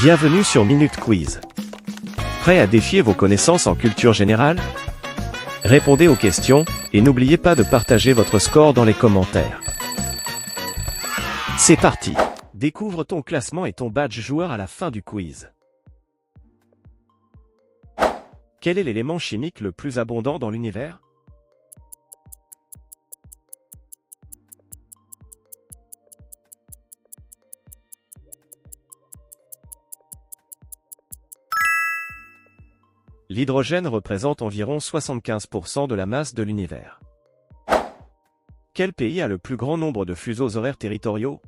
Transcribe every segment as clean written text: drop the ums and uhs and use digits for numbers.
Bienvenue sur Minute Quiz. Prêt à défier vos connaissances en culture générale? Répondez aux questions, et n'oubliez pas de partager votre score dans les commentaires. C'est parti! Découvre ton classement et ton badge joueur à la fin du quiz. Quel est l'élément chimique le plus abondant dans l'univers? L'hydrogène représente environ 75% de la masse de l'univers. Quel pays a le plus grand nombre de fuseaux horaires territoriaux?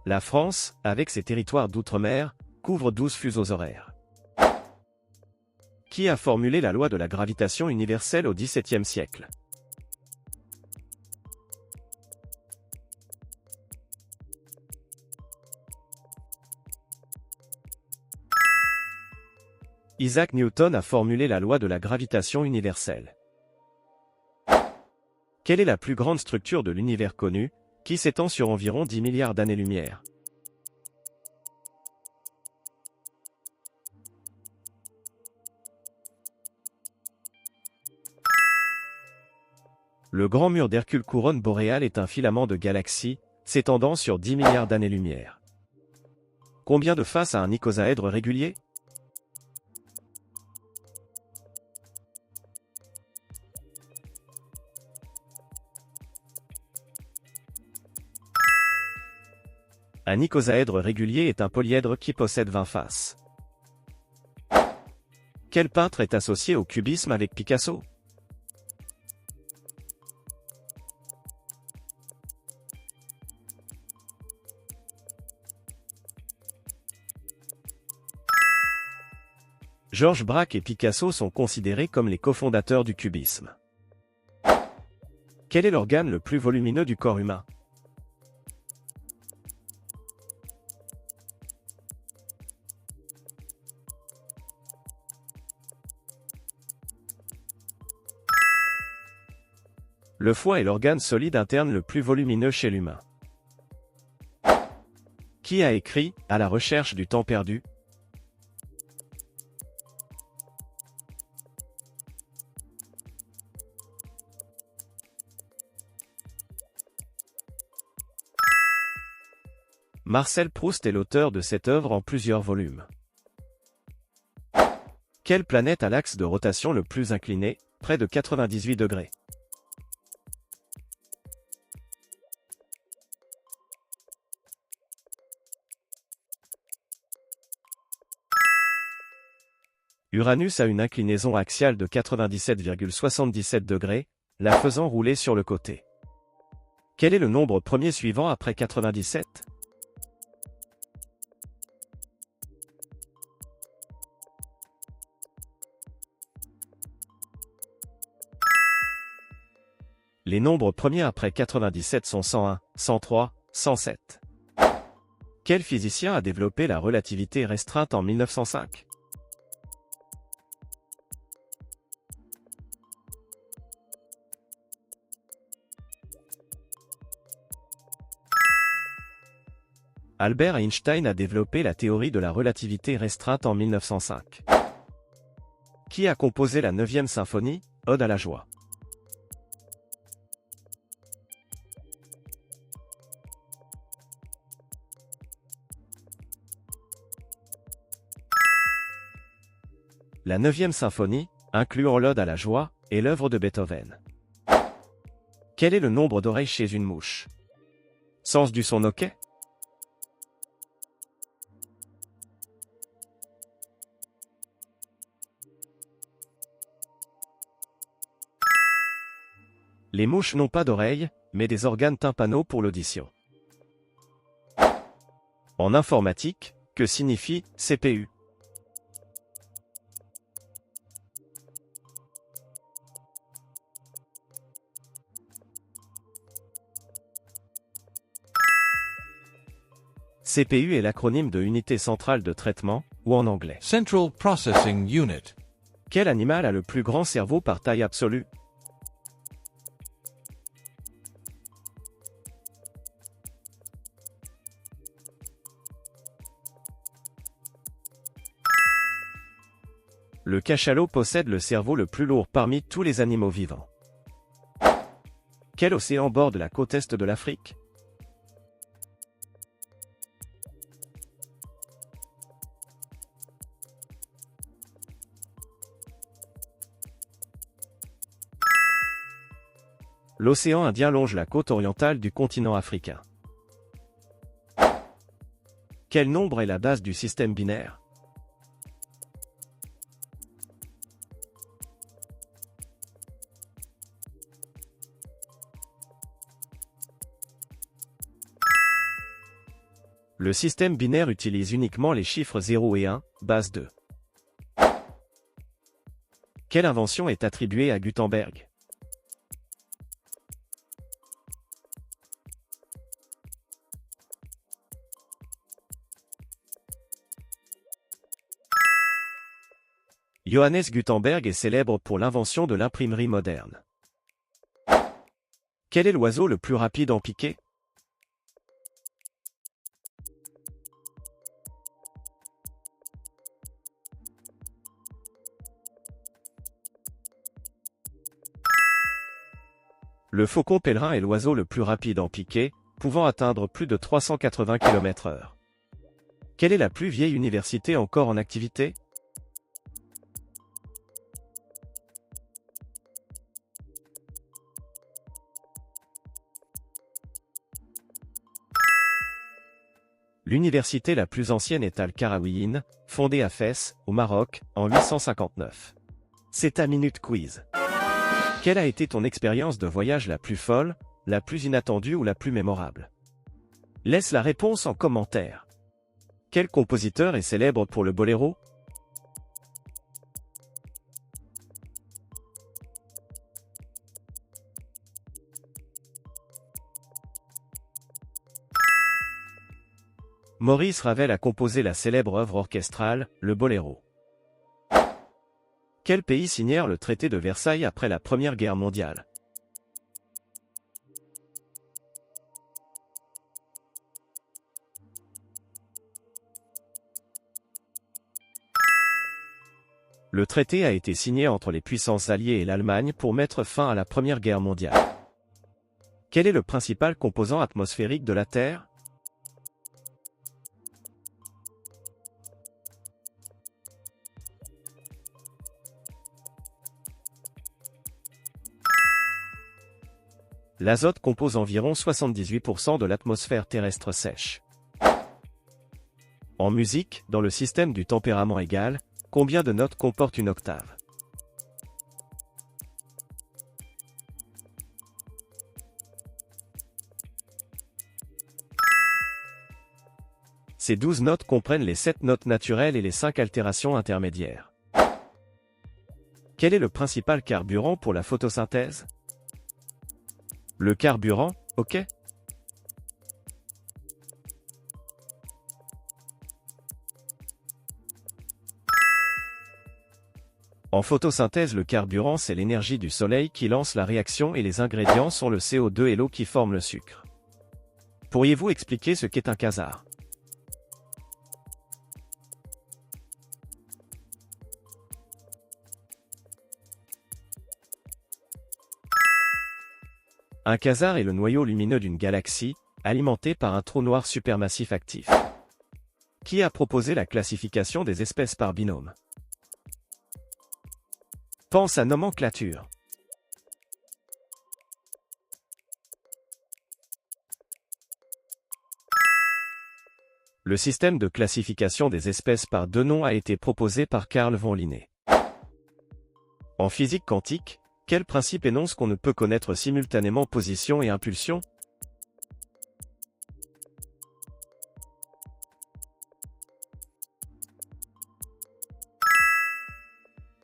La France, avec ses territoires d'outre-mer, couvre 12 fuseaux horaires. Qui a formulé la loi de la gravitation universelle au XVIIe siècle? Isaac Newton a formulé la loi de la gravitation universelle. Quelle est la plus grande structure de l'univers connue, qui s'étend sur environ 10 milliards d'années-lumière? Le grand mur d'Hercule couronne boréale est un filament de galaxies, s'étendant sur 10 milliards d'années-lumière. Combien de faces a un icosaèdre régulier? Un icosaèdre régulier est un polyèdre qui possède 20 faces. Quel peintre est associé au cubisme avec Picasso? Georges Braque et Picasso sont considérés comme les cofondateurs du cubisme. Quel est l'organe le plus volumineux du corps humain? Le foie est l'organe solide interne le plus volumineux chez l'humain. Qui a écrit « À la recherche du temps perdu » ? Marcel Proust est l'auteur de cette œuvre en plusieurs volumes. Quelle planète a l'axe de rotation le plus incliné, près de 98 degrés? Uranus a une inclinaison axiale de 97,77 degrés, la faisant rouler sur le côté. Quel est le nombre premier suivant après 97? Les nombres premiers après 97 sont 101, 103, 107. Quel physicien a développé la relativité restreinte en 1905? Albert Einstein a développé la théorie de la relativité restreinte en 1905. Qui a composé la 9e symphonie, Ode à la joie? La 9e symphonie, incluant l'Ode à la joie, est l'œuvre de Beethoven. Quel est le nombre d'oreilles chez une mouche? Sens du son OK? Les mouches n'ont pas d'oreilles, mais des organes tympanaux pour l'audition. En informatique, que signifie CPU? CPU est l'acronyme de Unité centrale de traitement, ou en anglais Central Processing Unit. Quel animal a le plus grand cerveau par taille absolue? Le cachalot possède le cerveau le plus lourd parmi tous les animaux vivants. Quel océan borde la côte est de l'Afrique? L'océan Indien longe la côte orientale du continent africain. Quel nombre est la base du système binaire? Le système binaire utilise uniquement les chiffres 0 et 1, base 2. Quelle invention est attribuée à Gutenberg? Johannes Gutenberg est célèbre pour l'invention de l'imprimerie moderne. Quel est l'oiseau le plus rapide en piqué? Le faucon pèlerin est l'oiseau le plus rapide en piqué, pouvant atteindre plus de 380 km/h. Quelle est la plus vieille université encore en activité? L'université la plus ancienne est Al-Qarawiyyin, fondée à Fès, au Maroc, en 859. C'est ta minute quiz. Quelle a été ton expérience de voyage la plus folle, la plus inattendue ou la plus mémorable? Laisse la réponse en commentaire. Quel compositeur est célèbre pour le boléro? Maurice Ravel a composé la célèbre œuvre orchestrale, le boléro. Quels pays signèrent le traité de Versailles après la Première Guerre mondiale? Le traité a été signé entre les puissances alliées et l'Allemagne pour mettre fin à la Première Guerre mondiale. Quel est le principal composant atmosphérique de la Terre? L'azote compose environ 78% de l'atmosphère terrestre sèche. En musique, dans le système du tempérament égal, combien de notes comporte une octave? Ces 12 notes comprennent les 7 notes naturelles et les 5 altérations intermédiaires. Quel est le principal carburant pour la photosynthèse? Le carburant, ok? En photosynthèse, le carburant, c'est l'énergie du soleil qui lance la réaction et les ingrédients sont le CO2 et l'eau qui forment le sucre. Pourriez-vous expliquer ce qu'est un quasar? Un quasar est le noyau lumineux d'une galaxie, alimenté par un trou noir supermassif actif. Qui a proposé la classification des espèces par binôme? Pense à nomenclature. Le système de classification des espèces par deux noms a été proposé par Carl von Linné. En physique quantique, quel principe énonce qu'on ne peut connaître simultanément position et impulsion?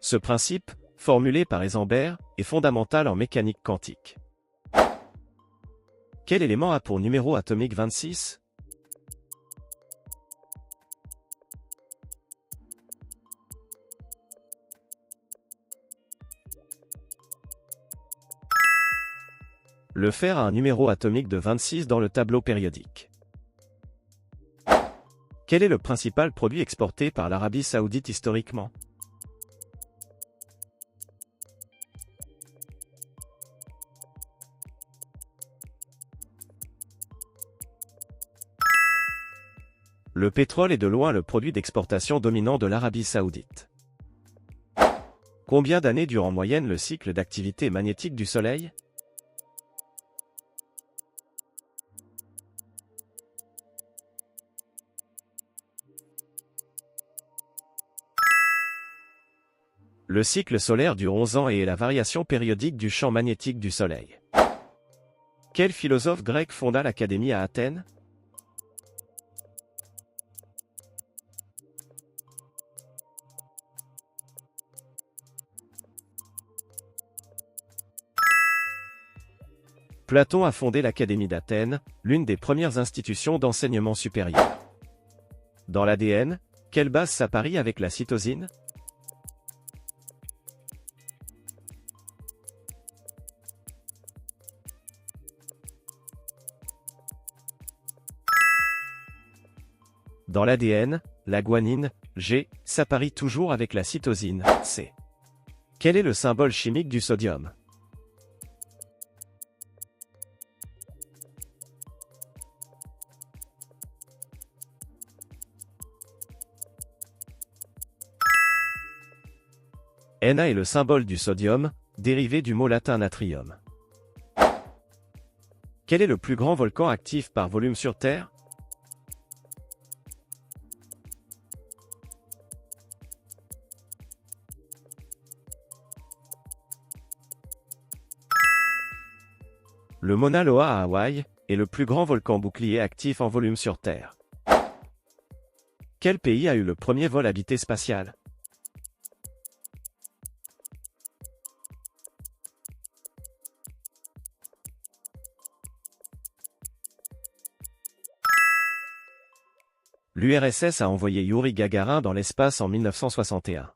Ce principe, formulé par Heisenberg, est fondamental en mécanique quantique. Quel élément a pour numéro atomique 26? Le fer a un numéro atomique de 26 dans le tableau périodique. Quel est le principal produit exporté par l'Arabie Saoudite historiquement? Le pétrole est de loin le produit d'exportation dominant de l'Arabie Saoudite. Combien d'années dure en moyenne le cycle d'activité magnétique du Soleil? Le cycle solaire dure 11 ans et est la variation périodique du champ magnétique du Soleil. Quel philosophe grec fonda l'Académie à Athènes? Platon a fondé l'Académie d'Athènes, l'une des premières institutions d'enseignement supérieur. Dans l'ADN, quelle base s'apparie avec la cytosine? Dans l'ADN, la guanine, G, s'apparie toujours avec la cytosine, C. Quel est le symbole chimique du sodium? Na est le symbole du sodium, dérivé du mot latin natrium. Quel est le plus grand volcan actif par volume sur Terre? Le Mauna Loa à Hawaï est le plus grand volcan bouclier actif en volume sur Terre. Quel pays a eu le premier vol habité spatial? L'URSS a envoyé Youri Gagarin dans l'espace en 1961.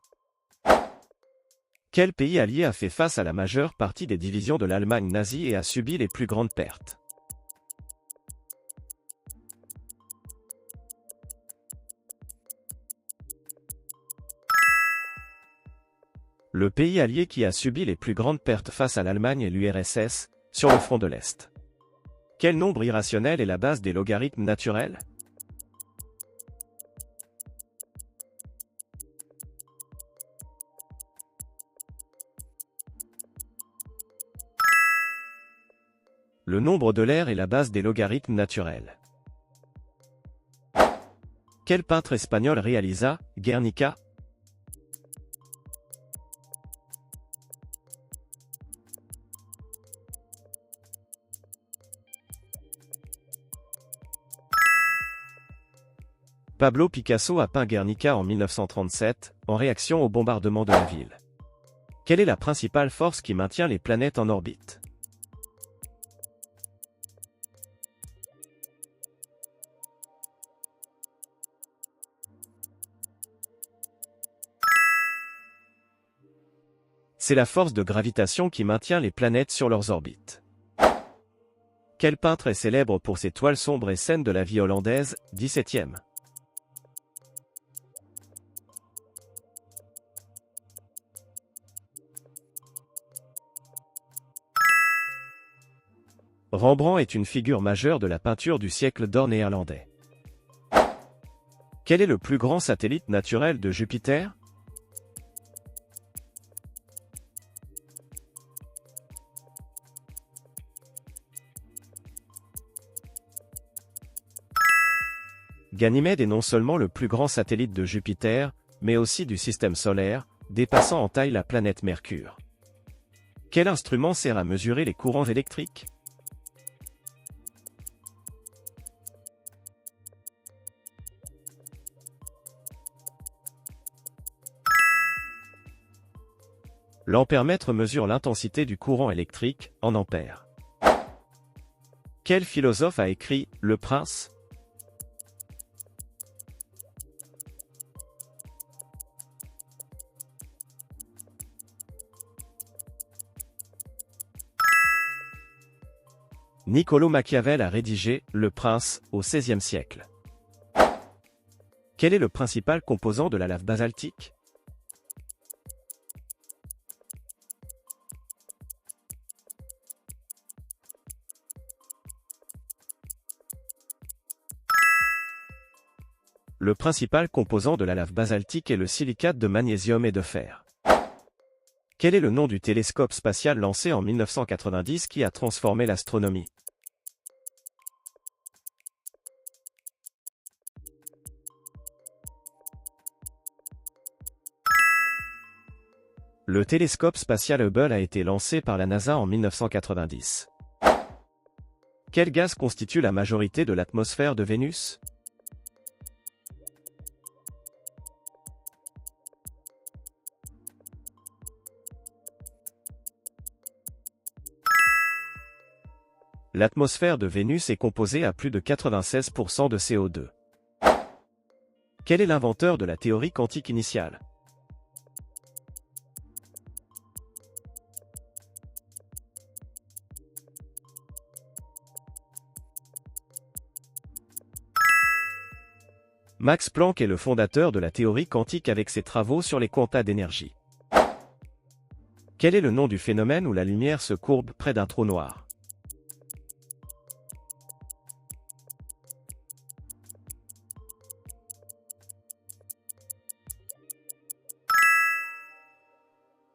Quel pays allié a fait face à la majeure partie des divisions de l'Allemagne nazie et a subi les plus grandes pertes? Le pays allié qui a subi les plus grandes pertes face à l'Allemagne est l'URSS, sur le front de l'Est. Quel nombre irrationnel est la base des logarithmes naturels? Le nombre de l'air est la base des logarithmes naturels. Quel peintre espagnol réalisa Guernica? Pablo Picasso a peint Guernica en 1937, en réaction au bombardement de la ville. Quelle est la principale force qui maintient les planètes en orbite? C'est la force de gravitation qui maintient les planètes sur leurs orbites. Quel peintre est célèbre pour ses toiles sombres et scènes de la vie hollandaise, 17e? Rembrandt est une figure majeure de la peinture du siècle d'or néerlandais. Quel est le plus grand satellite naturel de Jupiter? Ganymède est non seulement le plus grand satellite de Jupiter, mais aussi du système solaire, dépassant en taille la planète Mercure. Quel instrument sert à mesurer les courants électriques? L'ampèremètre mesure l'intensité du courant électrique, en ampères. Quel philosophe a écrit « Le Prince » ? Niccolò Machiavel a rédigé Le Prince au XVIe siècle. Quel est le principal composant de la lave basaltique? Le principal composant de la lave basaltique est le silicate de magnésium et de fer. Quel est le nom du télescope spatial lancé en 1990 qui a transformé l'astronomie? Le télescope spatial Hubble a été lancé par la NASA en 1990. Quel gaz constitue la majorité de l'atmosphère de Vénus? L'atmosphère de Vénus est composée à plus de 96% de CO2. Quel est l'inventeur de la théorie quantique initiale? Max Planck est le fondateur de la théorie quantique avec ses travaux sur les quantas d'énergie. Quel est le nom du phénomène où la lumière se courbe près d'un trou noir?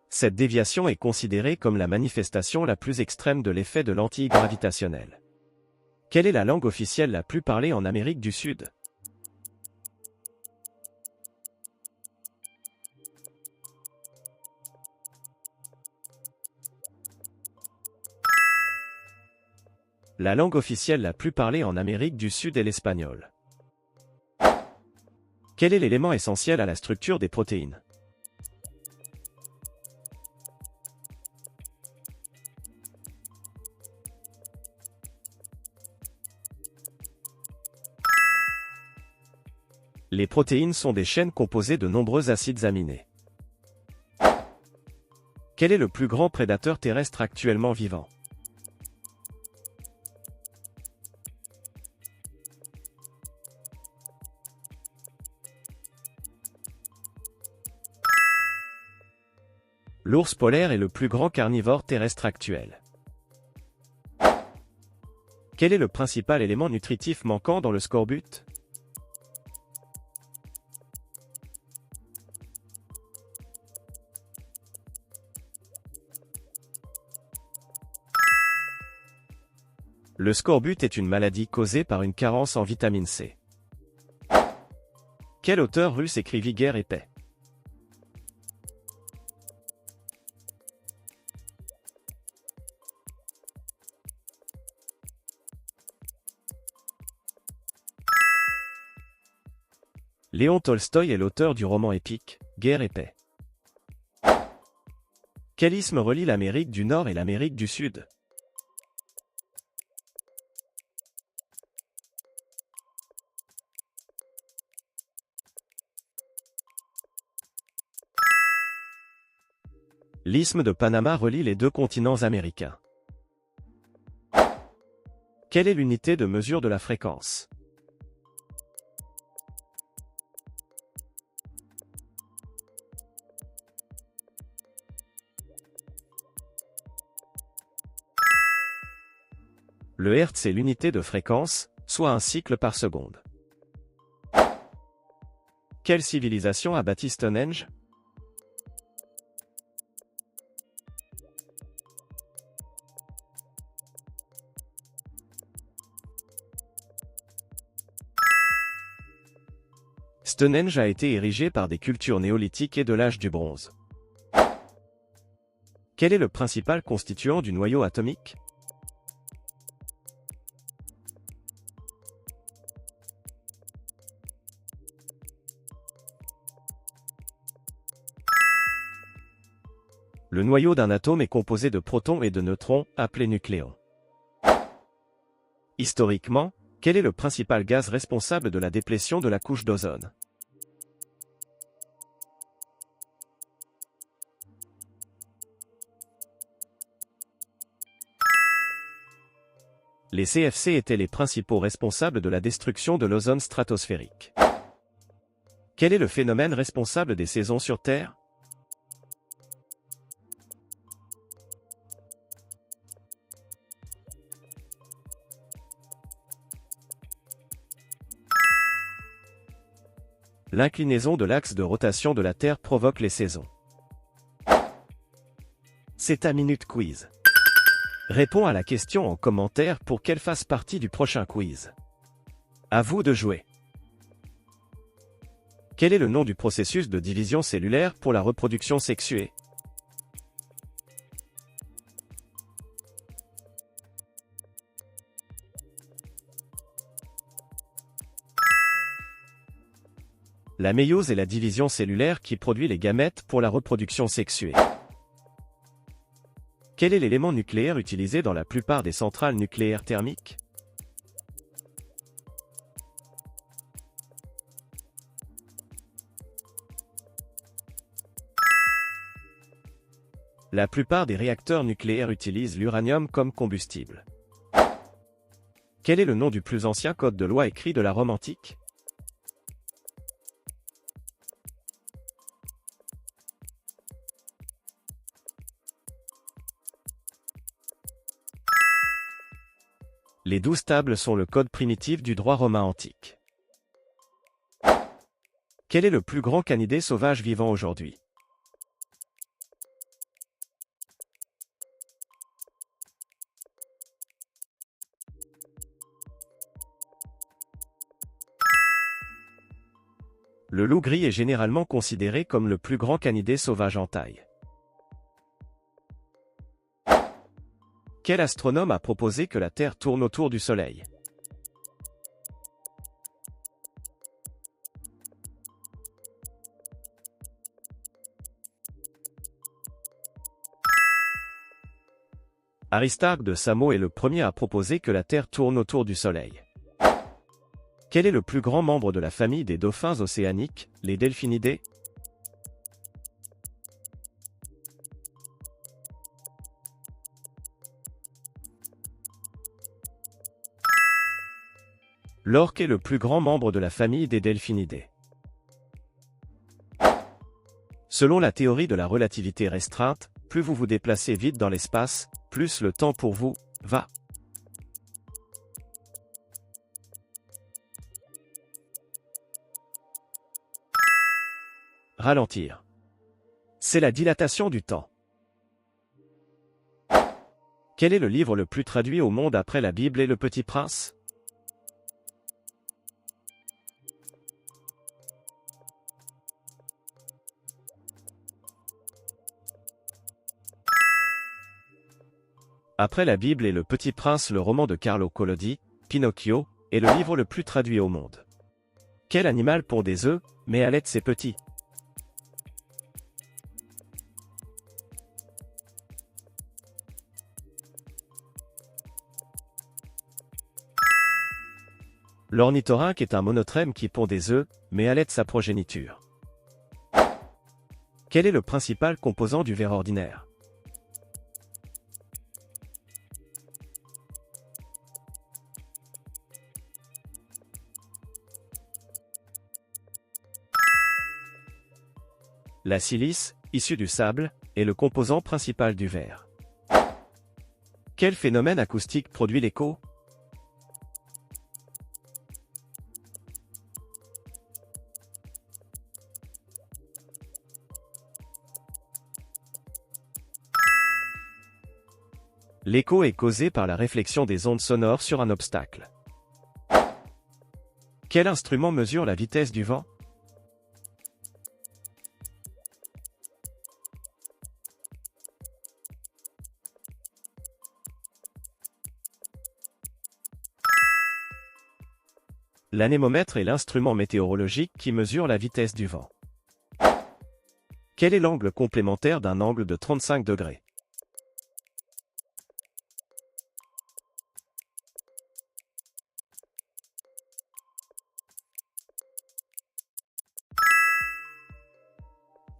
Cette déviation est considérée comme la manifestation la plus extrême de l'effet de lentille gravitationnelle. Quelle est la langue officielle la plus parlée en Amérique du Sud? La langue officielle la plus parlée en Amérique du Sud est l'espagnol. Quel est l'élément essentiel à la structure des protéines? Les protéines sont des chaînes composées de nombreux acides aminés. Quel est le plus grand prédateur terrestre actuellement vivant? L'ours polaire est le plus grand carnivore terrestre actuel. Quel est le principal élément nutritif manquant dans le scorbut? Le scorbut est une maladie causée par une carence en vitamine C. Quel auteur russe écrivit Guerre et paix? Léon Tolstoï est l'auteur du roman épique Guerre et paix. Quel isthme relie l'Amérique du Nord et l'Amérique du Sud? L'isthme de Panama relie les deux continents américains. Quelle est l'unité de mesure de la fréquence? Le hertz est l'unité de fréquence, soit un cycle par seconde. Quelle civilisation a bâti Stonehenge? Stonehenge a été érigé par des cultures néolithiques et de l'âge du bronze. Quel est le principal constituant du noyau atomique? Le noyau d'un atome est composé de protons et de neutrons, appelés nucléons. Historiquement, quel est le principal gaz responsable de la déplétion de la couche d'ozone? Les CFC étaient les principaux responsables de la destruction de l'ozone stratosphérique. Quel est le phénomène responsable des saisons sur Terre? L'inclinaison de l'axe de rotation de la Terre provoque les saisons. C'est ta minute quiz. Réponds à la question en commentaire pour qu'elle fasse partie du prochain quiz. À vous de jouer. Quel est le nom du processus de division cellulaire pour la reproduction sexuée? La méiose est la division cellulaire qui produit les gamètes pour la reproduction sexuée. Quel est l'élément nucléaire utilisé dans la plupart des centrales nucléaires thermiques? La plupart des réacteurs nucléaires utilisent l'uranium comme combustible. Quel est le nom du plus ancien code de loi écrit de la Rome antique? Les 12 tables sont le code primitif du droit romain antique. Quel est le plus grand canidé sauvage vivant aujourd'hui? Le loup gris est généralement considéré comme le plus grand canidé sauvage en taille. Quel astronome a proposé que la Terre tourne autour du Soleil? Aristarque de Samo est le premier à proposer que la Terre tourne autour du Soleil. Quel est le plus grand membre de la famille des dauphins océaniques, les delphinidés? L'orque est le plus grand membre de la famille des delphinidés. Selon la théorie de la relativité restreinte, plus vous vous déplacez vite dans l'espace, plus le temps pour vous va ralentir. C'est la dilatation du temps. Quel est le livre le plus traduit au monde après la Bible et le Petit Prince? Après la Bible et le Petit Prince, le roman de Carlo Collodi, Pinocchio, est le livre le plus traduit au monde. Quel animal pond des œufs, mais allait ses petits? L'ornithorynque est un monotrème qui pond des œufs, mais allait sa progéniture. Quel est le principal composant du ver ordinaire? La silice, issue du sable, est le composant principal du verre. Quel phénomène acoustique produit l'écho? L'écho est causé par la réflexion des ondes sonores sur un obstacle. Quel instrument mesure la vitesse du vent? L'anémomètre est l'instrument météorologique qui mesure la vitesse du vent. Quel est l'angle complémentaire d'un angle de 35 degrés?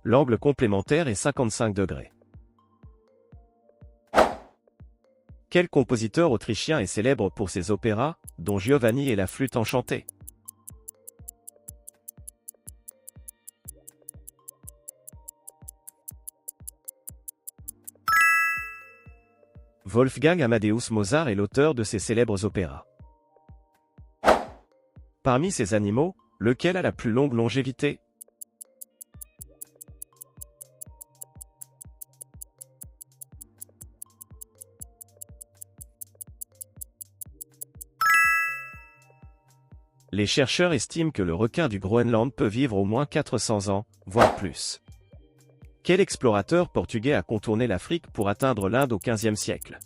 L'angle complémentaire est 55 degrés. Quel compositeur autrichien est célèbre pour ses opéras, dont Giovanni et la flûte enchantée? Wolfgang Amadeus Mozart est l'auteur de ces célèbres opéras. Parmi ces animaux, lequel a la plus longue longévité? Les chercheurs estiment que le requin du Groenland peut vivre au moins 400 ans, voire plus. Quel explorateur portugais a contourné l'Afrique pour atteindre l'Inde au XVe siècle?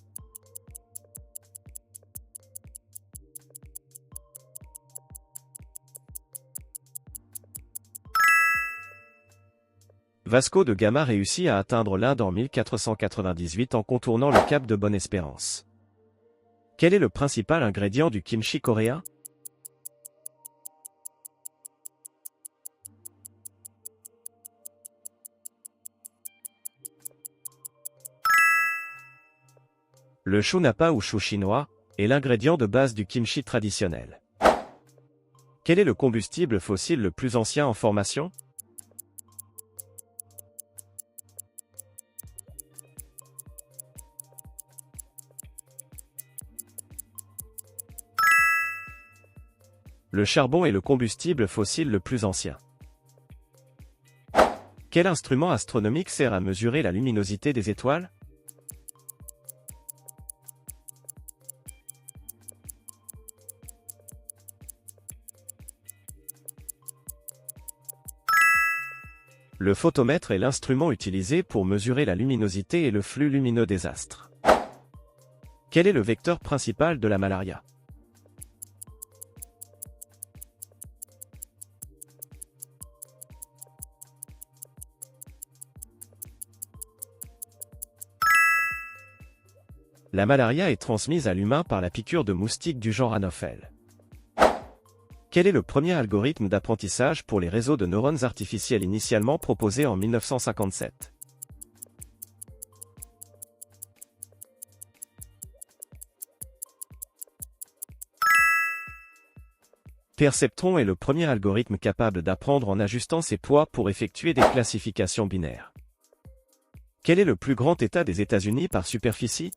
Vasco de Gama réussit à atteindre l'Inde en 1498 en contournant le cap de Bonne-Espérance. Quel est le principal ingrédient du kimchi coréen? Le chou napa ou chou chinois est l'ingrédient de base du kimchi traditionnel. Quel est le combustible fossile le plus ancien en formation? Le charbon est le combustible fossile le plus ancien. Quel instrument astronomique sert à mesurer la luminosité des étoiles? Le photomètre est l'instrument utilisé pour mesurer la luminosité et le flux lumineux des astres. Quel est le vecteur principal de la malaria? La malaria est transmise à l'humain par la piqûre de moustiques du genre Anophèle. Quel est le premier algorithme d'apprentissage pour les réseaux de neurones artificiels initialement proposé en 1957? Perceptron est le premier algorithme capable d'apprendre en ajustant ses poids pour effectuer des classifications binaires. Quel est le plus grand État des États-Unis par superficie?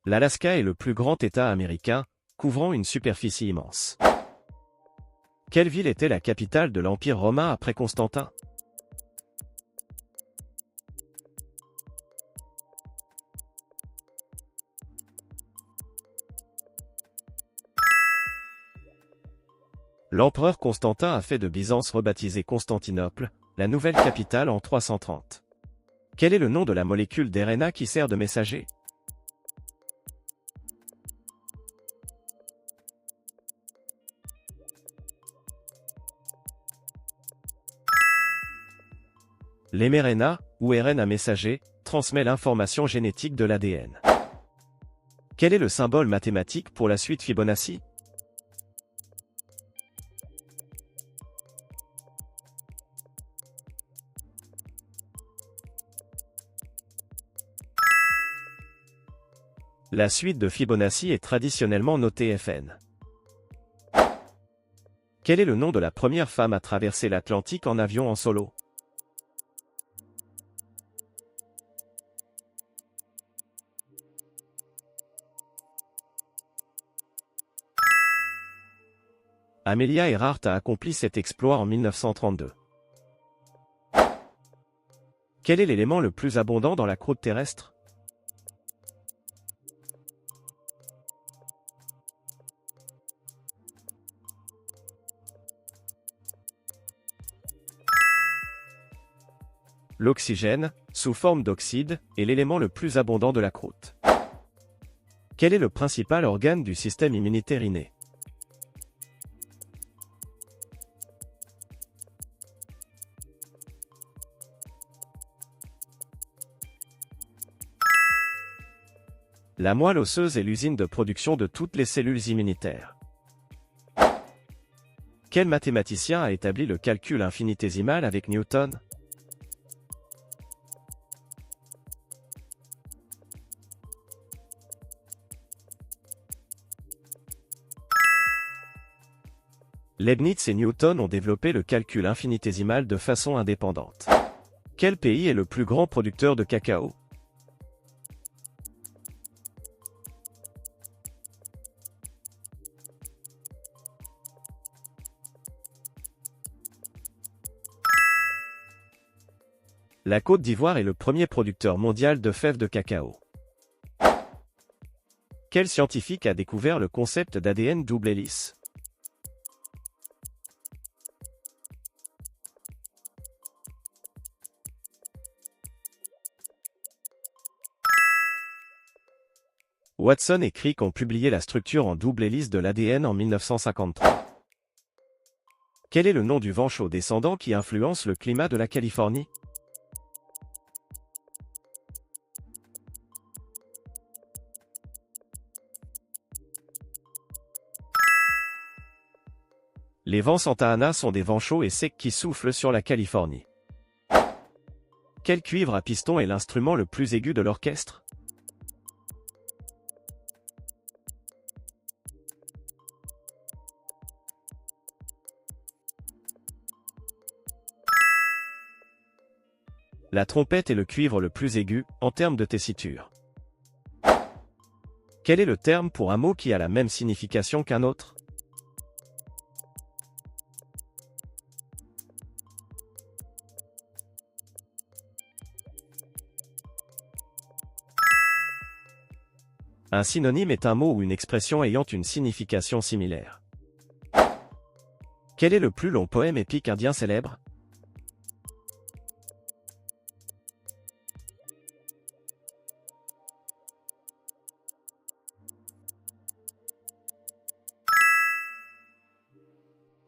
L'Alaska est le plus grand État américain, couvrant une superficie immense. Quelle ville était la capitale de l'Empire romain après Constantin? L'empereur Constantin a fait de Byzance rebaptisée Constantinople, la nouvelle capitale en 330. Quel est le nom de la molécule d'RNA qui sert de messager? L'mRNA, ou RNA messager, transmet l'information génétique de l'ADN. Quel est le symbole mathématique pour la suite Fibonacci? La suite de Fibonacci est traditionnellement notée Fn. Quel est le nom de la première femme à traverser l'Atlantique en avion en solo? Amelia Earhart a accompli cet exploit en 1932. Quel est l'élément le plus abondant dans la croûte terrestre? L'oxygène, sous forme d'oxyde, est l'élément le plus abondant de la croûte. Quel est le principal organe du système immunitaire inné? La moelle osseuse est l'usine de production de toutes les cellules immunitaires. Quel mathématicien a établi le calcul infinitésimal avec Newton? Leibniz et Newton ont développé le calcul infinitésimal de façon indépendante. Quel pays est le plus grand producteur de cacao? La Côte d'Ivoire est le premier producteur mondial de fèves de cacao. Quel scientifique a découvert le concept d'ADN double hélice? Watson et Crick ont publié la structure en double hélice de l'ADN en 1953. Quel est le nom du vent chaud descendant qui influence le climat de la Californie? Les vents Santa Ana sont des vents chauds et secs qui soufflent sur la Californie. Quel cuivre à piston est l'instrument le plus aigu de l'orchestre? La trompette est le cuivre le plus aigu, en termes de tessiture. Quel est le terme pour un mot qui a la même signification qu'un autre? Un synonyme est un mot ou une expression ayant une signification similaire. Quel est le plus long poème épique indien célèbre?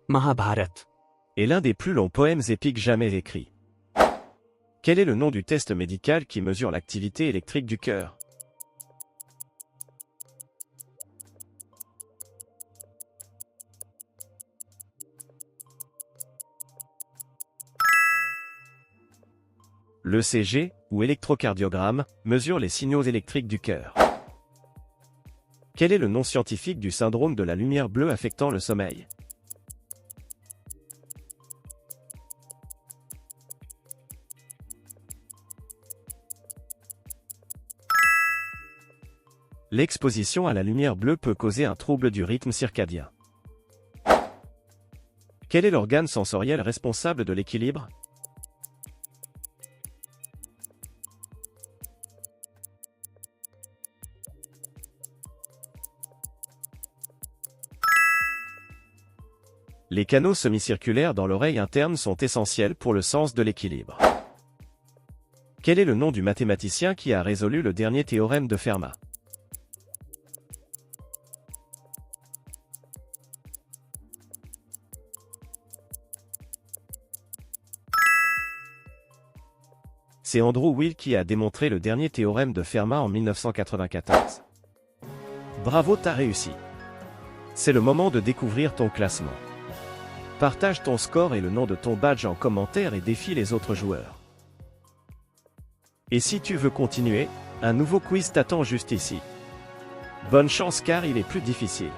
Mahabharat Est l'un des plus longs poèmes épiques jamais écrits. Quel est le nom du test médical qui mesure l'activité électrique du cœur? L'ECG, ou électrocardiogramme, mesure les signaux électriques du cœur. Quel est le nom scientifique du syndrome de la lumière bleue affectant le sommeil? L'exposition à la lumière bleue peut causer un trouble du rythme circadien. Quel est l'organe sensoriel responsable de l'équilibre? Les canaux semi-circulaires dans l'oreille interne sont essentiels pour le sens de l'équilibre. Quel est le nom du mathématicien qui a résolu le dernier théorème de Fermat? C'est Andrew Weil qui a démontré le dernier théorème de Fermat en 1994. Bravo, t'as réussi! C'est le moment de découvrir ton classement. Partage ton score et le nom de ton badge en commentaire et défie les autres joueurs. Et si tu veux continuer, un nouveau quiz t'attend juste ici. Bonne chance car il est plus difficile.